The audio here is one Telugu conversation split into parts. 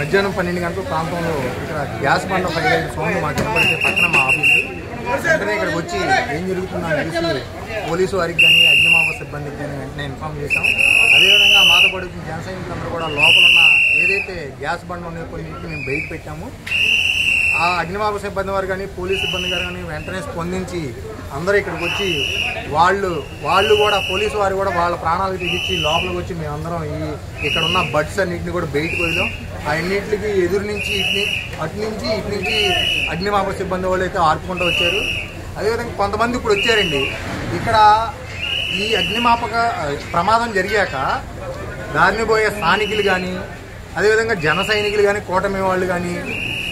మధ్యాహ్నం 12 గంటల ప్రాంతంలో ఇక్కడ గ్యాస్ బండ ఫైర్ అయిన సౌండ్ మాకు వినపడితే పక్కన మా ఆఫీసు వెంటనే ఇక్కడికి వచ్చి ఏం జరుగుతుందో చూసి పోలీసు వారికి కానీ అగ్నిమాపక సిబ్బందికి కానీ వెంటనే ఇన్ఫార్మ్ చేశాం. అదేవిధంగా మాతో పాటు జన సైనికులందరూ కూడా లోపల ఉన్న ఏదైతే గ్యాస్ బండ ఉన్నాయో కొన్నింటికి మేము బయట పెట్టాము. ఆ అగ్నిమాపక సిబ్బంది వారు కానీ పోలీస్ సిబ్బంది గారు కానీ వెంటనే స్పందించి అందరూ ఇక్కడికి వచ్చి వాళ్ళు కూడా పోలీసు వారు కూడా వాళ్ళ ప్రాణాలకు తెగించి లోపలికి వచ్చి మేమందరం ఇక్కడ ఉన్న బడ్స్ అన్నింటినీ కూడా బయటకు వదిలాం. ఆ అన్నింటికి ఎదురు నుంచి అటు నుంచి అగ్నిమాపక సిబ్బంది వాళ్ళు అయితే ఆర్పుకుంటూ వచ్చారు. అదేవిధంగా కొంతమంది ఇప్పుడు వచ్చారండి. ఇక్కడ ఈ అగ్నిమాపక ప్రమాదం జరిగాక దారిని పోయే స్థానికులు కానీ అదేవిధంగా జన సైనికులు కానీ కూటమి వాళ్ళు కానీ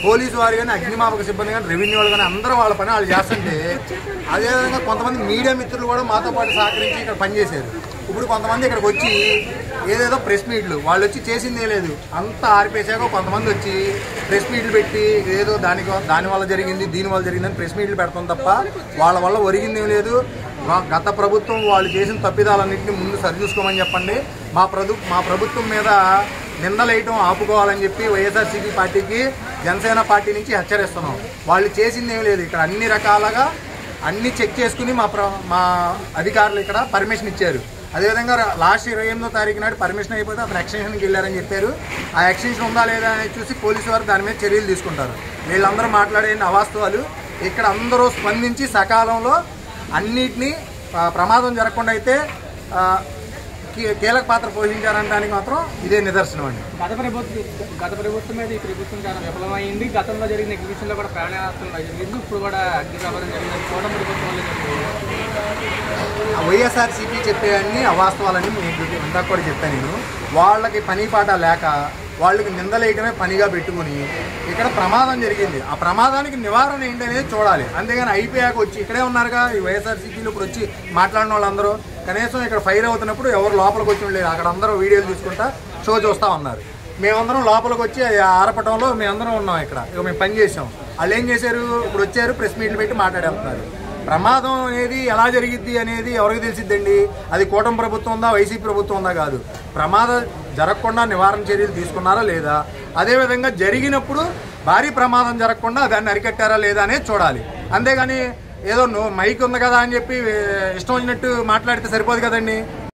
పోలీసు వారు కానీ అగ్నిమాపక సిబ్బంది కానీ రెవెన్యూ వాళ్ళు కానీ అందరూ వాళ్ళ పని వాళ్ళు చేస్తుంటే అదేవిధంగా కొంతమంది మీడియా మిత్రులు కూడా మాతో పాటు సహకరించి ఇక్కడ పనిచేశారు. ఇప్పుడు కొంతమంది ఇక్కడికి వచ్చి ఏదేదో ప్రెస్ మీట్లు వాళ్ళు వచ్చి చేసిందే లేదు అంతా ఆర్పేశాక కొంతమంది వచ్చి ప్రెస్ మీట్లు పెట్టి ఏదో దాని వల్ల జరిగింది దీని వల్ల జరిగిందని ప్రెస్ మీట్లు పెడతాం తప్ప వాళ్ళ వల్ల ఒరిగిందేం లేదు. గత ప్రభుత్వం వాళ్ళు చేసిన తప్పిదాలన్నింటినీ ముందు సరిచూసుకోమని చెప్పండి. మా ప్రభుత్వం మీద నిందలేయటం ఆపుకోవాలని చెప్పి వైఎస్ఆర్సీపీ పార్టీకి జనసేన పార్టీ నుంచి హెచ్చరిస్తున్నాం. వాళ్ళు చేసింది ఏం లేదు. ఇక్కడ అన్ని రకాలుగా అన్ని చెక్ చేసుకుని మా అధికారులు ఇక్కడ పర్మిషన్ ఇచ్చారు. అదేవిధంగా లాస్ట్ 28వ తారీఖు నాడు పర్మిషన్ అయిపోతే అతను ఎక్స్టెన్షన్కి వెళ్ళారని చెప్పారు. ఆ ఎక్స్టెన్షన్ ఉందా లేదా అనేది చూసి పోలీసు వారు దాని మీద చర్యలు తీసుకుంటారు. వీళ్ళందరూ మాట్లాడే అవాస్తవాలు. ఇక్కడ అందరూ స్పందించి సకాలంలో అన్నిటినీ ప్రమాదం జరగకుండా అయితే కీలక పాత్ర పోషించారనడానికి మాత్రం ఇదే నిదర్శనం అండి. గత ప్రభుత్వం మీద ఈ ప్రభుత్వం చాలా విఫలమైంది. గతంలో జరిగిన ఎగ్జిబిషన్లో కూడా ప్రాణాయాత్రం జరిగింది. ఇప్పుడు కూడా అగ్నిప్రమాదం జరిగింది. కూడా ప్రభుత్వం వైఎస్ఆర్సీపీ చెప్పేవన్నీ అవాస్తవాలని మీకు ఇందాక కూడా చెప్పాను నేను. వాళ్ళకి పని పాట లేక వాళ్ళకి నిందలేయటమే పనిగా పెట్టుకుని ఇక్కడ ప్రమాదం జరిగింది. ఆ ప్రమాదానికి నివారణ ఏంటనేది చూడాలి. అంతేగాని అయిపోయాక వచ్చి ఇక్కడే ఉన్నారుగా ఈ వైఎస్ఆర్సీపీలో ఇప్పుడు వచ్చి మాట్లాడిన వాళ్ళందరూ కనీసం ఇక్కడ ఫైర్ అవుతున్నప్పుడు ఎవరు లోపలికి వచ్చి లేదు. అక్కడ అందరూ వీడియోలు తీసుకుంటా షో చూస్తూ ఉన్నారు. మేమందరం లోపలికి వచ్చి ఆరపటంలో మేమందరం ఉన్నాం. ఇక్కడ మేము పని చేసాం. వాళ్ళు ఏం చేశారు, ఇప్పుడు వచ్చారు ప్రెస్ మీట్లు పెట్టి మాట్లాడేస్తున్నారు. ప్రమాదం అనేది ఎలా జరిగిద్ది అనేది ఎవరికి తెలిసిద్దండి. అది కూటమి ప్రభుత్వం ఉందా వైసీపీ ప్రభుత్వం ఉందా కాదు. ప్రమాదం జరగకుండా నివారణ చర్యలు తీసుకున్నారా లేదా, అదేవిధంగా జరిగినప్పుడు భారీ ప్రమాదం జరగకుండా దాన్ని అరికట్టారా లేదా అనేది చూడాలి. అంతేగాని ఏదో మైక్ ఉంది కదా అని చెప్పి ఇష్టం వచ్చినట్టు మాట్లాడితే సరిపోదు కదండి.